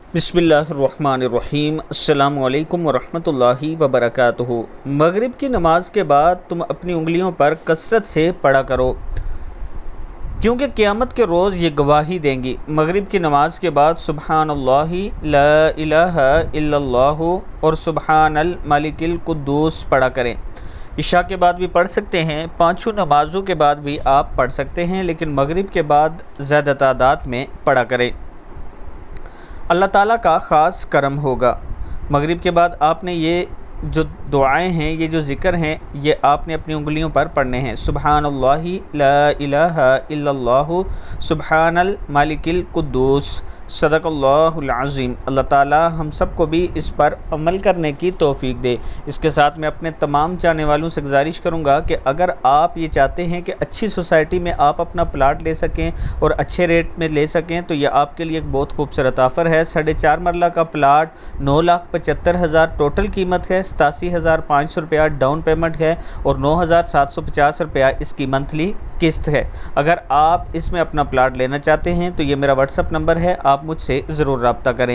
बिस्मिल्लाहिर्रहमानिर्रहीम। अस्सलामु अलैकुम वरहमतुल्लाहि वबरकातुहू। मगरिब की नमाज के बाद तुम अपनी उंगलियों पर कसरत से पढ़ा करो, क्योंकि क़यामत के रोज़ ये गवाही देंगी। मगरिब की नमाज के बाद सुब्हानल्लाहि ला इलाहा इल्लल्लाहु और सुब्हानल मलिकिल कुद्दूस पढ़ा करें। इशा के बाद भी पढ़ सकते हैं, पांचों नमाज़ों के बाद भी आप पढ़ सकते हैं, लेकिन मगरिब के बाद ज़्यादा तादाद में पढ़ा करें। अल्लाह ताला का ख़ास करम होगा। मगरिब के बाद आपने ये जो दुआएं हैं, ये जो ज़िक्र हैं, ये आपने अपनी उंगलियों पर पढ़ने हैं। सुब्हानल्लाहि ला इलाहा इल्लल्लाहु सुब्हानल मालिकिल कुद्दूस सदक़ल्लाहुल अज़ीम। अल्लाह ताला हम सब को भी इस पर अमल करने की तौफ़ीक दे। इसके साथ मैं अपने तमाम चाहने वालों से गुजारिश करूंगा कि अगर आप ये चाहते हैं कि अच्छी सोसाइटी में आप अपना प्लाट ले सकें और अच्छे रेट में ले सकें, तो ये आपके लिए एक बहुत खूबसूरत ऑफ़र है। 4.5 मरला का प्लाट 9,75,000 टोटल कीमत है, 87,500 रुपया डाउन पेमेंट है और 9,750 रुपया इसकी मंथली किस्त है। अगर आप इसमें अपना प्लाट लेना चाहते हैं तो ये मेरा व्हाट्सअप नंबर है, आप मुझसे ज़रूर रब्ता करें।